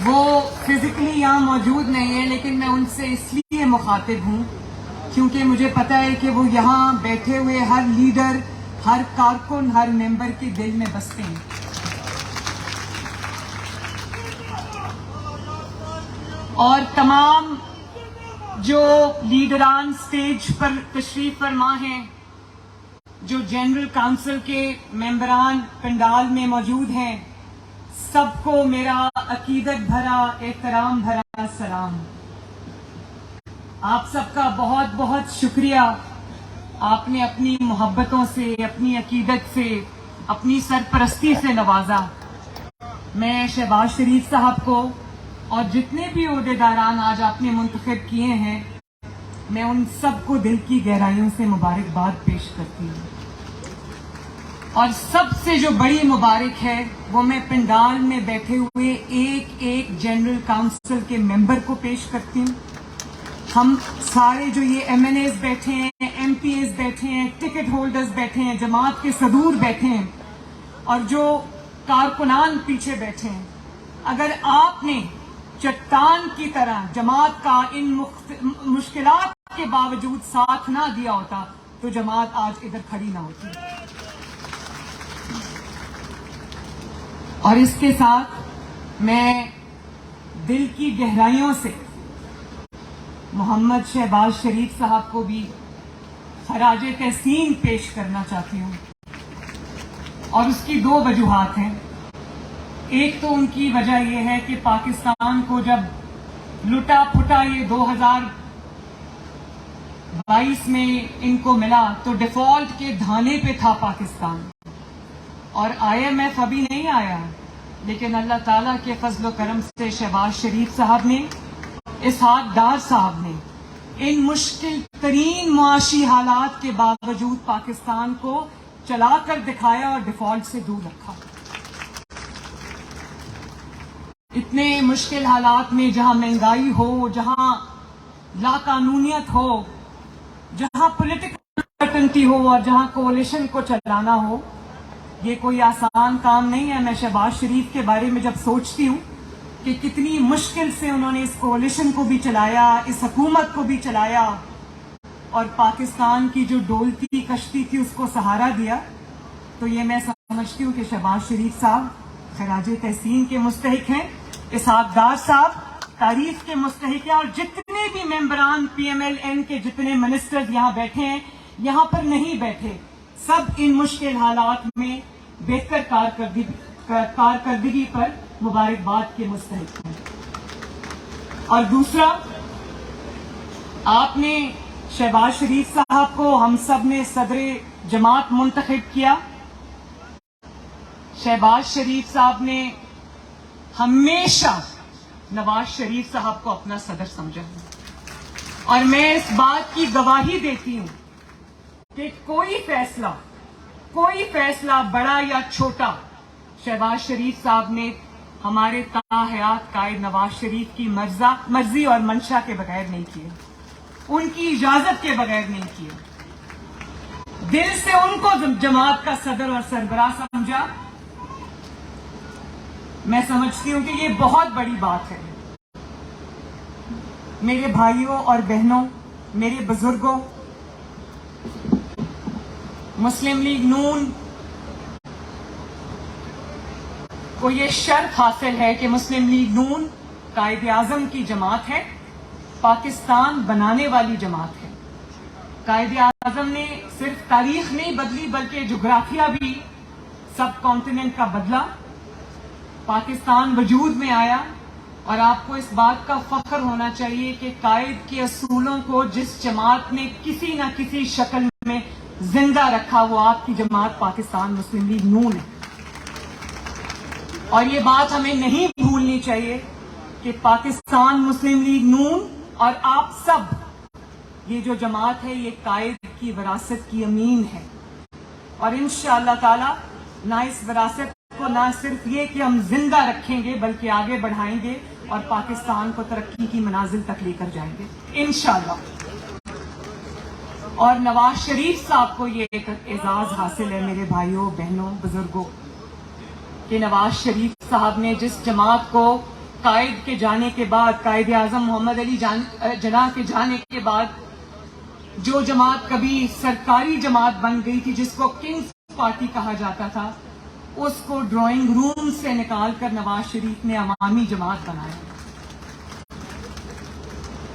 وہ فزیکلی یہاں موجود نہیں ہے، لیکن میں ان سے اس لیے مخاطب ہوں کیونکہ مجھے پتہ ہے کہ وہ یہاں بیٹھے ہوئے ہر لیڈر، ہر کارکن، ہر ممبر کے دل میں بستے ہیں۔ اور تمام جو لیڈران سٹیج پر تشریف فرما ہیں، جو جنرل کونسل کے ممبران پنڈال میں موجود ہیں، سب کو میرا عقیدت بھرا، احترام بھرا سلام۔ آپ سب کا بہت بہت شکریہ، آپ نے اپنی محبتوں سے، اپنی عقیدت سے، اپنی سرپرستی سے نوازا۔ میں شہباز شریف صاحب کو اور جتنے بھی عہدیداران آج آپ نے منتخب کیے ہیں، میں ان سب کو دل کی گہرائیوں سے مبارکباد پیش کرتی ہوں۔ اور سب سے جو بڑی مبارک ہے وہ میں پنڈال میں بیٹھے ہوئے ایک ایک جنرل کونسل کے ممبر کو پیش کرتی ہوں۔ ہم سارے جو یہ ایم این ایز بیٹھے ہیں، ایم پی ایز بیٹھے ہیں، ٹکٹ ہولڈرز بیٹھے ہیں، جماعت کے صدور بیٹھے ہیں، اور جو کارکنان پیچھے بیٹھے ہیں، اگر آپ نے چٹان کی طرح جماعت کا ان مشکلات کے باوجود ساتھ نہ دیا ہوتا تو جماعت آج ادھر کھڑی نہ ہوتی۔ اور اس کے ساتھ میں دل کی گہرائیوں سے محمد شہباز شریف صاحب کو بھی خراج تحسین پیش کرنا چاہتی ہوں، اور اس کی دو وجوہات ہیں۔ ایک تو ان کی وجہ یہ ہے کہ پاکستان کو جب لٹا پھٹا یہ 2022 میں ان کو ملا تو ڈیفالٹ کے دھانے پہ تھا پاکستان، اور آئی ایم ایف ابھی نہیں آیا، لیکن اللہ تعالیٰ کے فضل و کرم سے شہباز شریف صاحب نے، اسحاق ڈار صاحب نے ان مشکل ترین معاشی حالات کے باوجود پاکستان کو چلا کر دکھایا اور ڈیفالٹ سے دور رکھا۔ اتنے مشکل حالات میں جہاں مہنگائی ہو، جہاں لاقانونیت ہو، جہاں پولیٹیکل انسرٹنٹی ہو، اور جہاں کولیشن کو چلانا ہو، یہ کوئی آسان کام نہیں ہے۔ میں شہباز شریف کے بارے میں جب سوچتی ہوں کہ کتنی مشکل سے انہوں نے اس کولیشن کو بھی چلایا، اس حکومت کو بھی چلایا، اور پاکستان کی جو ڈولتی کشتی تھی اس کو سہارا دیا، تو یہ میں سمجھتی ہوں کہ شہباز شریف صاحب خراج تحسین کے مستحق ہیں، اسحاق ڈار صاحب تعریف کے مستحق ہیں، اور جتنے بھی ممبران پی ایم ایل این کے جتنے منسٹرز یہاں بیٹھے ہیں، یہاں پر نہیں بیٹھے، سب ان مشکل حالات میں بہتر کارکردگی پر مبارکباد کے مستحق ہیں۔ اور دوسرا، آپ نے شہباز شریف صاحب کو ہم سب نے صدر جماعت منتخب کیا۔ شہباز شریف صاحب نے ہمیشہ نواز شریف صاحب کو اپنا صدر سمجھا، اور میں اس بات کی گواہی دیتی ہوں کہ کوئی فیصلہ بڑا یا چھوٹا شہباز شریف صاحب نے ہمارے تاحیات قائد نواز شریف کی مرضی اور منشا کے بغیر نہیں کیے، ان کی اجازت کے بغیر نہیں کیے، دل سے ان کو جماعت کا صدر اور سربراہ سمجھا۔ میں سمجھتی ہوں کہ یہ بہت بڑی بات ہے۔ میرے بھائیوں اور بہنوں، میرے بزرگوں، مسلم لیگ نون کو یہ شرف حاصل ہے کہ مسلم لیگ نون قائد اعظم کی جماعت ہے، پاکستان بنانے والی جماعت ہے۔ قائد اعظم نے صرف تاریخ نہیں بدلی بلکہ جغرافیہ بھی سب کانٹیننٹ کا بدلا، پاکستان وجود میں آیا، اور آپ کو اس بات کا فخر ہونا چاہیے کہ قائد کے اصولوں کو جس جماعت نے کسی نہ کسی شکل میں زندہ رکھا وہ آپ کی جماعت پاکستان مسلم لیگ نون ہے۔ اور یہ بات ہمیں نہیں بھولنی چاہیے کہ پاکستان مسلم لیگ نون اور آپ سب، یہ جو جماعت ہے یہ قائد کی وراثت کی امین ہے، اور انشاءاللہ تعالی نہ اس وراثت کو نہ صرف یہ کہ ہم زندہ رکھیں گے بلکہ آگے بڑھائیں گے اور پاکستان کو ترقی کی منازل تک لے کر جائیں گے انشاءاللہ۔ اور نواز شریف صاحب کو یہ ایک اعزاز حاصل ہے میرے بھائیوں، بہنوں، بزرگوں، کہ نواز شریف صاحب نے جس جماعت کو قائد کے جانے کے بعد، قائد اعظم محمد علی جناح کے جانے کے بعد جو جماعت کبھی سرکاری جماعت بن گئی تھی جس کو کنگز پارٹی کہا جاتا تھا، اس کو ڈرائنگ روم سے نکال کر نواز شریف نے عوامی جماعت بنایا.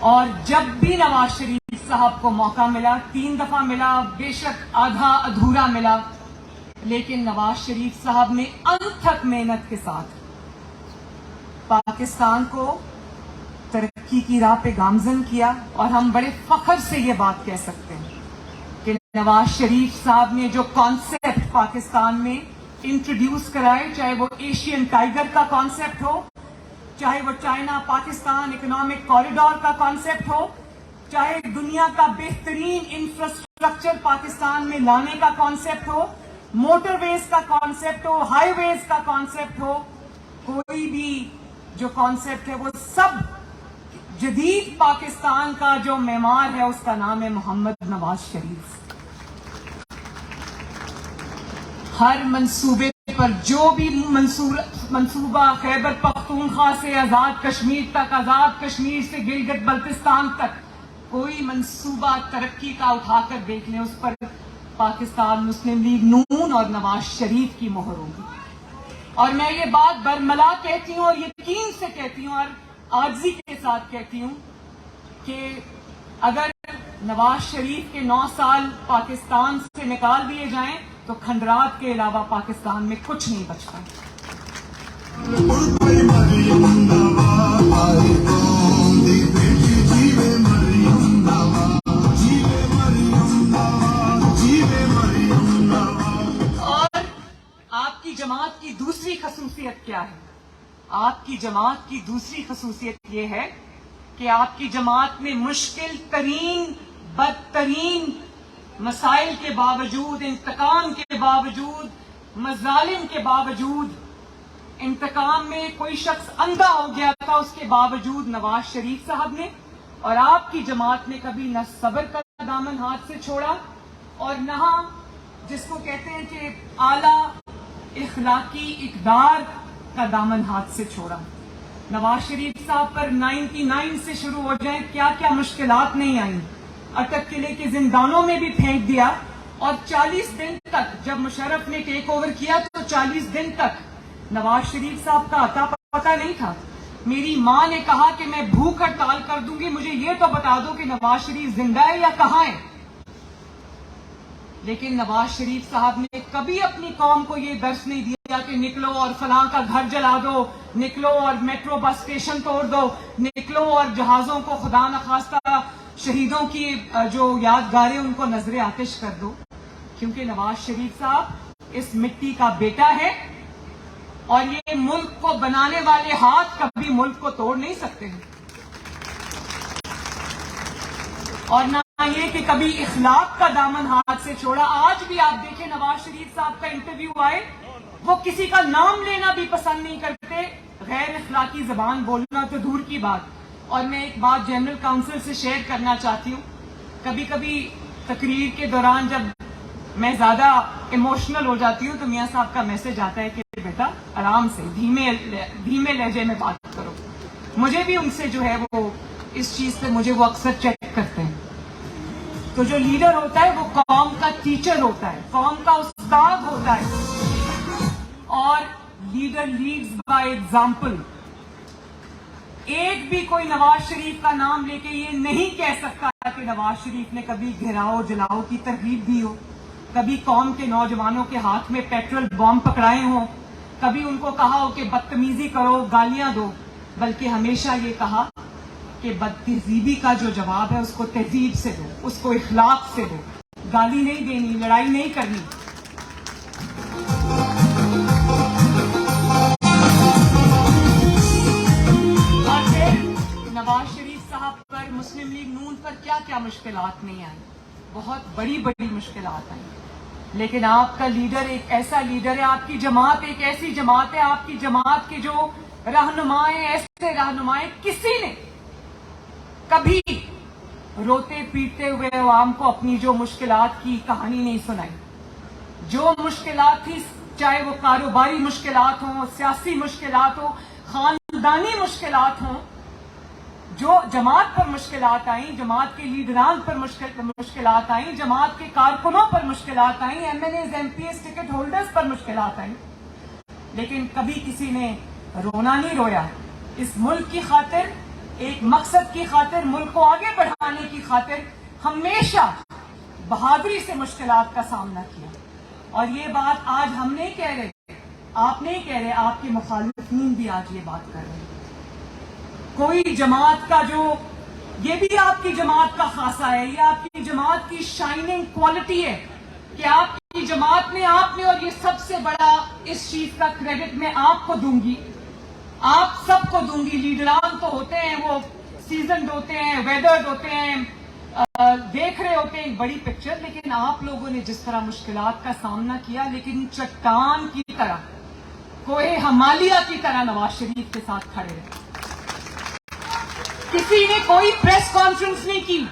اور جب بھی نواز شریف صاحب کو موقع ملا، 3 دفعہ ملا، بے شک آدھا ادھورا ملا، لیکن نواز شریف صاحب نے انتھک محنت کے ساتھ پاکستان کو ترقی کی راہ پہ گامزن کیا. اور ہم بڑے فخر سے یہ بات کہہ سکتے ہیں کہ نواز شریف صاحب نے جو کانسیپٹ پاکستان میں انٹروڈیوس کرائے، چاہے وہ ایشین ٹائیگر کا کانسیپٹ ہو، چاہے وہ چائنا پاکستان اکنامک کوریڈور کا کانسیپٹ ہو، چاہے دنیا کا بہترین انفراسٹرکچر پاکستان میں لانے کا کانسیپٹ ہو، موٹر ویز کا کانسیپٹ ہو، ہائی ویز کا کانسیپٹ ہو، کوئی بھی جو کانسیپٹ ہے وہ سب جدید پاکستان کا جو معمار ہے اس کا نام ہے محمد نواز شریف. ہر منصوبے پر جو بھی منصوبہ خیبر پختونخوا سے آزاد کشمیر تک، آزاد کشمیر سے گلگت بلتستان تک، کوئی منصوبہ ترقی کا اٹھا کر دیکھ لیں، اس پر پاکستان مسلم لیگ نون اور نواز شریف کی مہر ہوگی. اور میں یہ بات برملا کہتی ہوں اور یقین سے کہتی ہوں اور عاجزی کے ساتھ کہتی ہوں کہ اگر نواز شریف کے 9 سال پاکستان سے نکال دیے جائیں تو کھنڈرات کے علاوہ پاکستان میں کچھ نہیں بچتا. اور آپ کی جماعت کی دوسری خصوصیت کیا ہے؟ آپ کی جماعت کی دوسری خصوصیت یہ ہے کہ آپ کی جماعت میں مشکل ترین، بدترین مسائل کے باوجود، انتقام کے باوجود، مظالم کے باوجود، انتقام میں کوئی شخص اندھا ہو گیا تھا اس کے باوجود نواز شریف صاحب نے اور آپ کی جماعت نے کبھی نہ صبر کا دامن ہاتھ سے چھوڑا اور نہ جس کو کہتے ہیں کہ اعلیٰ اخلاقی اقدار کا دامن ہاتھ سے چھوڑا. نواز شریف صاحب پر 99 سے شروع ہو جائیں، کیا کیا مشکلات نہیں آئیں. اٹک قلعے کے زندانوں میں بھی پھینک دیا اور 40 دن تک جب مشرف نے ٹیک اوور کیا تو 40 دن تک نواز شریف صاحب کا اتا پتہ نہیں تھا. میری ماں نے کہا کہ میں بھوک ہڑتال کر دوں گی، مجھے یہ تو بتا دو کہ نواز شریف زندہ ہے یا کہاں ہے. لیکن نواز شریف صاحب نے کبھی اپنی قوم کو یہ درس نہیں دیا کہ نکلو اور فلاں کا گھر جلا دو، نکلو اور میٹرو بس اسٹیشن توڑ دو، نکلو اور جہازوں کو خدا نخواستہ شہیدوں کی جو یادگاریں ان کو نظر آتش کر دو. کیونکہ نواز شریف صاحب اس مٹی کا بیٹا ہے اور یہ ملک کو بنانے والے ہاتھ کبھی ملک کو توڑ نہیں سکتے ہیں. اور نہ یہ کہ کبھی اخلاق کا دامن ہاتھ سے چھوڑا. آج بھی آپ دیکھیں نواز شریف صاحب کا انٹرویو آئے، وہ کسی کا نام لینا بھی پسند نہیں کرتے، غیر اخلاقی زبان بولنا تو دور کی بات. اور میں ایک بات جنرل کاؤنسل سے شیئر کرنا چاہتی ہوں. کبھی کبھی تقریر کے دوران جب میں زیادہ ایموشنل ہو جاتی ہوں تو میاں صاحب کا میسج آتا ہے کہ بیٹا آرام سے دھیمے لہجے میں بات کرو. مجھے بھی ان سے جو ہے وہ اس چیز پہ مجھے وہ اکثر چیک کرتے ہیں. تو جو لیڈر ہوتا ہے وہ قوم کا ٹیچر ہوتا ہے، قوم کا استاد ہوتا ہے اور لیڈر لیڈز بائی ایگزامپل. ایک بھی کوئی نواز شریف کا نام لے کے یہ نہیں کہہ سکتا کہ نواز شریف نے کبھی گھیراؤ جلاؤ کی ترغیب دی ہو، کبھی قوم کے نوجوانوں کے ہاتھ میں پیٹرول بم پکڑائے ہوں، کبھی ان کو کہا ہو کہ بدتمیزی کرو، گالیاں دو. بلکہ ہمیشہ یہ کہا کہ بدتہذیبی کا جو جواب ہے اس کو تہذیب سے دو، اس کو اخلاق سے دو، گالی نہیں دینی، لڑائی نہیں کرنی. اور پھر نواز شریف صاحب پر، مسلم لیگ نون پر کیا کیا مشکلات نہیں آئیں، بہت بڑی بڑی مشکلات آئیں. لیکن آپ کا لیڈر ایک ایسا لیڈر ہے، آپ کی جماعت ایک ایسی جماعت ہے، آپ کی جماعت کے جو رہنمائیں، ایسے رہنمائیں کسی نے کبھی روتے پیٹتے ہوئے عوام کو اپنی جو مشکلات کی کہانی نہیں سنائی. جو مشکلات تھی، چاہے وہ کاروباری مشکلات ہوں، سیاسی مشکلات ہوں، خاندانی مشکلات ہوں، جو جماعت پر مشکلات آئیں، جماعت کے لیڈران پر مشکلات آئیں، جماعت کے کارکنوں پر مشکلات آئیں، M N As, M P S, ticket holders پر مشکلات آئیں، لیکن کبھی کسی نے رونا نہیں رویا. اس ملک کی خاطر، ایک مقصد کی خاطر، ملک کو آگے بڑھانے کی خاطر ہمیشہ بہادری سے مشکلات کا سامنا کیا. اور یہ بات آج ہم نہیں کہہ رہے، آپ نہیں کہہ رہے، آپ کے مخالفین بھی آج یہ بات کر رہے ہیں. کوئی جماعت کا جو، یہ بھی آپ کی جماعت کا خاصہ ہے، یہ آپ کی جماعت کی شائننگ کوالٹی ہے کہ آپ کی جماعت نے، آپ نے، اور یہ سب سے بڑا اس چیز کا کریڈٹ میں آپ کو دوں گی، آپ سب کو دوں گی. لیڈران تو ہوتے ہیں، وہ سیزنڈ ہوتے ہیں، ویدرڈ ہوتے ہیں، دیکھ رہے ہوتے ہیں ایک بڑی پکچر، لیکن آپ لوگوں نے جس طرح مشکلات کا سامنا کیا، لیکن چٹان کی طرح، کوہ ہمالیہ کی طرح نواز شریف کے ساتھ کھڑے رہے. کسی نے کوئی پریس کانفرنس نہیں کی.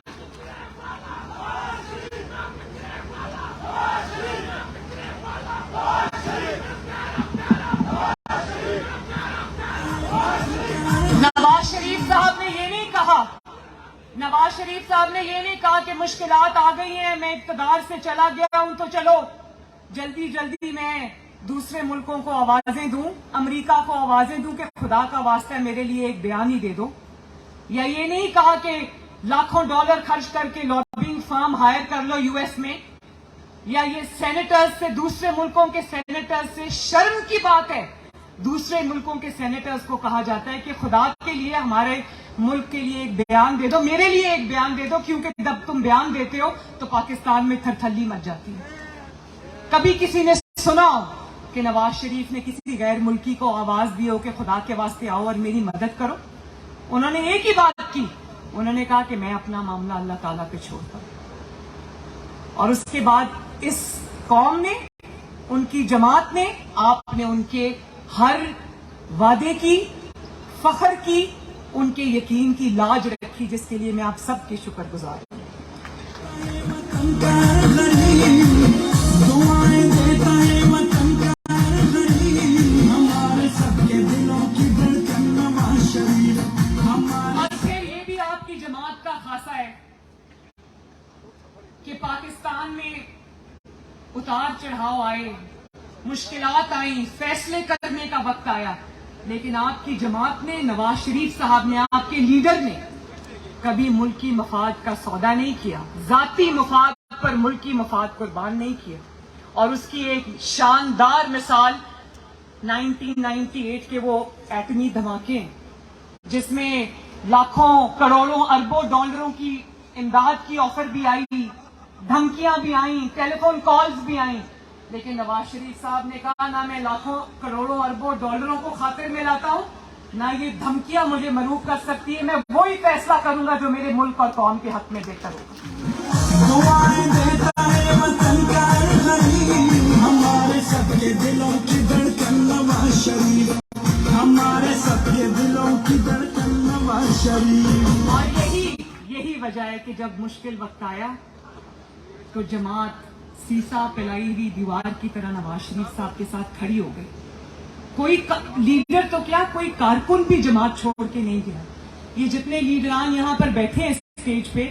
نواز شریف صاحب نے یہ نہیں کہا، نواز شریف صاحب نے یہ نہیں کہا کہ مشکلات آ گئی ہیں، میں اقتدار سے چلا گیا ہوں تو چلو جلدی جلدی میں دوسرے ملکوں کو آوازیں دوں، امریکہ کو آوازیں دوں کہ خدا کا واسطہ میرے لیے ایک بیان ہی دے دو. یا یہ نہیں کہا کہ لاکھوں ڈالر خرچ کر کے لابنگ فرم ہائر کر لو یو ایس میں. یا یہ سینیٹرز سے، دوسرے ملکوں کے سینیٹرز سے، شرم کی بات ہے، دوسرے ملکوں کے سینیٹرز کو کہا جاتا ہے کہ خدا کے لیے ہمارے ملک کے لیے ایک بیان دے دو، میرے لیے ایک بیان دے دو، کیونکہ جب تم بیان دیتے ہو تو پاکستان میں تھرتھلی مچ جاتی ہے. کبھی کسی نے سنا کہ نواز شریف نے کسی غیر ملکی کو آواز دی ہو کہ خدا کے واسطے آؤ اور میری مدد کرو؟ انہوں نے ایک ہی بات کی، انہوں نے کہا کہ میں اپنا معاملہ اللہ تعالیٰ پہ چھوڑتا ہوں. اور اس کے بعد اس قوم نے، ان کی جماعت نے، آپ نے ان کے ہر وعدے کی، فخر کی، ان کے یقین کی لاج رکھی، جس کے لیے میں آپ سب کے شکر گزار ہوں. اور پھر یہ بھی آپ کی جماعت کا خاصہ ہے کہ پاکستان میں اتار چڑھاؤ آئے، مشکلات آئیں، فیصلے کرنے کا وقت آیا، لیکن آپ کی جماعت نے، نواز شریف صاحب نے، آپ کے لیڈر نے کبھی ملکی مفاد کا سودا نہیں کیا، ذاتی مفاد پر ملکی مفاد قربان نہیں کیا. اور اس کی ایک شاندار مثال 1998 کے وہ ایٹمی دھماکے ہیں، جس میں لاکھوں، کروڑوں، اربوں ڈالروں کی امداد کی آفر بھی آئی، دھمکیاں بھی آئیں، ٹیلی فون کالز بھی آئیں، لیکن نواز شریف صاحب نے کہا نہ میں لاکھوں، کروڑوں، اربوں ڈالروں کو خاطر میں لاتا ہوں، نہ یہ دھمکیاں مجھے مروب کر سکتی ہے، میں وہی فیصلہ کروں گا جو میرے ملک اور قوم کے حق میں بہتر ہوگا. ہمارے سب کے دلوں کی دھڑکن نواز شریف، ہمارے سب کے دلوں کی دھڑکن نواز شریف. اور یہی وجہ ہے کہ جب مشکل وقت آیا تو جماعت سیسا پلائی ہوئی دیوار کی طرح نواز شریف صاحب کے ساتھ کھڑی ہو گئی. کوئی لیڈر تو کیا، کوئی کارکن بھی جماعت چھوڑ کے نہیں گیا. یہ جتنے لیڈران یہاں پر بیٹھے ہیں اسٹیج پہ،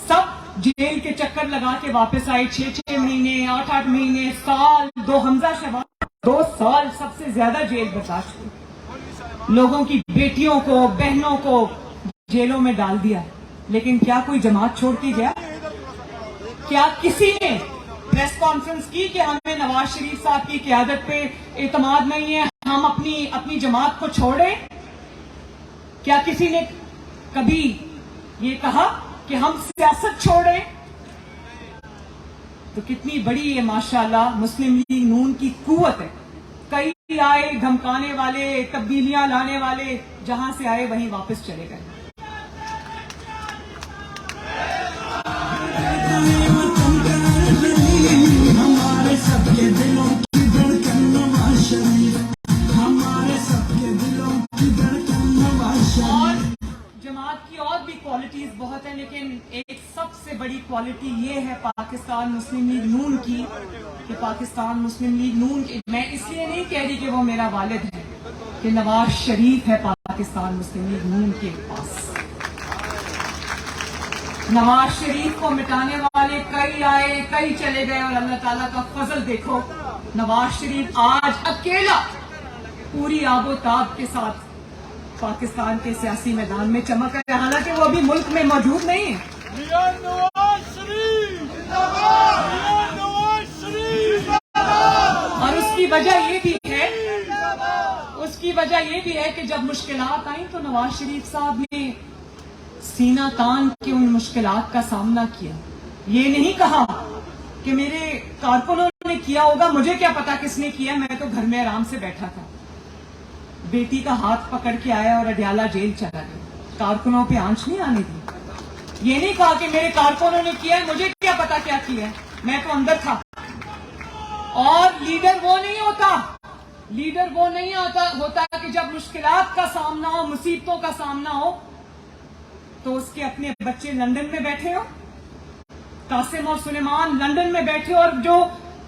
سب جیل کے چکر لگا کے واپس آئے، 6 مہینے، 8 مہینے، سال. حمزہ شہباز 2 سال سب سے زیادہ جیل برداشت کی، لوگوں کی بیٹیوں کو، بہنوں کو جیلوں میں ڈال دیا، لیکن کیا کوئی جماعت چھوڑ کے گیا؟ کیا کسی نے پریس کانفرنس کی کہ ہمیں نواز شریف صاحب کی قیادت پہ اعتماد نہیں ہے، ہم اپنی جماعت کو چھوڑیں؟ کیا کسی نے کبھی یہ کہا کہ ہم سیاست چھوڑیں؟ تو کتنی بڑی یہ ماشاءاللہ مسلم لیگ نون کی قوت ہے. کئی آئے دھمکانے والے، تبدیلیاں لانے والے، جہاں سے آئے وہیں واپس چلے گئے. ہمارے سب کے دلوں کی دھڑکن نواز شریف، ہمارے سب کے دلوں کی دھڑکن نواز شریف. اور جماعت کی اور بھی کوالٹیز بہت ہیں، لیکن ایک سب سے بڑی کوالٹی یہ ہے پاکستان مسلم لیگ نون کی کہ پاکستان مسلم لیگ نون کی، میں اس لیے نہیں کہہ رہی کہ وہ میرا والد ہے، کہ نواز شریف ہے پاکستان مسلم لیگ نون کے پاس. نواز شریف کو مٹانے والے کئی آئے کئی چلے گئے، اور اللہ تعالیٰ کا فضل دیکھو، نواز شریف آج اکیلا پوری آب و تاب کے ساتھ پاکستان کے سیاسی میدان میں چمک رہا ہے، حالانکہ وہ ابھی ملک میں موجود نہیں ہے. اور اس کی وجہ یہ بھی ہے کہ جب مشکلات آئیں تو نواز شریف صاحب نے سینہ تان کے ان مشکلات کا سامنا کیا. یہ نہیں کہا کہ میرے کارکنوں نے کیا ہوگا، مجھے کیا پتا کس نے کیا، میں تو گھر میں آرام سے بیٹھا تھا. بیٹی کا ہاتھ پکڑ کے آیا اور اڈیالہ جیل چلا گیا، کارکنوں پہ آنچ نہیں آنے دی. یہ نہیں کہا کہ میرے کارکنوں نے کیا ہے، مجھے کیا پتا کیا کیا ہے، میں تو اندر تھا. اور لیڈر وہ نہیں ہوتا کہ جب مشکلات کا سامنا ہو، مصیبتوں کا سامنا ہو، تو اس کے اپنے بچے لندن میں بیٹھے ہو، قاسم اور سلیمان لندن میں بیٹھے، اور جو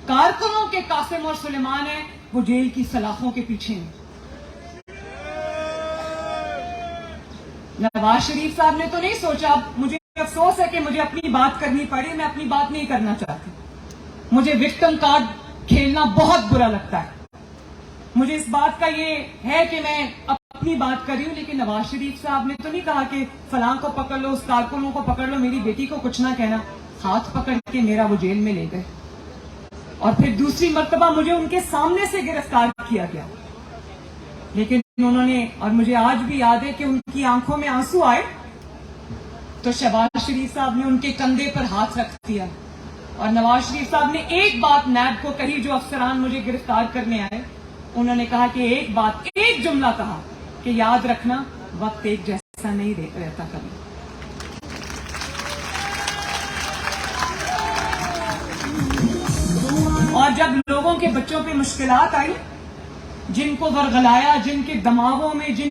کارکنوں کے قاسم اور سلیمان ہیں وہ جیل کی سلاخوں کے پیچھے ہیں. نواز شریف صاحب نے تو نہیں سوچا. مجھے افسوس ہے کہ مجھے اپنی بات کرنی پڑی، میں اپنی بات نہیں کرنا چاہتی. مجھے وکٹم کارڈ کھیلنا بہت برا لگتا ہے. مجھے اس بات کا یہ ہے کہ میں اپنی بات کر رہی ہوں، لیکن نواز شریف صاحب نے تو نہیں کہا کہ فلاں کو پکڑ لو، اس کارکنوں کو پکڑ لو، میری بیٹی کو کچھ نہ کہنا. ہاتھ پکڑ کے میرا وہ جیل میں لے گئے، اور پھر دوسری مرتبہ مجھے ان کے سامنے سے گرفتار کیا گیا. لیکن انہوں نے، اور مجھے آج بھی یاد ہے کہ ان کی آنکھوں میں آنسو آئے تو شہباز شریف صاحب نے ان کے کندھے پر ہاتھ رکھ دیا، اور نواز شریف صاحب نے ایک بات نیب کو کہی. جو افسران مجھے گرفتار کرنے آئے، انہوں نے کہا کہ ایک جملہ کہا کہ یاد رکھنا وقت ایک جیسا نہیں رہتا کبھی. اور جب لوگوں کے بچوں پہ مشکلات آئی، جن کو ورغلایا، جن کے دماغوں میں، جن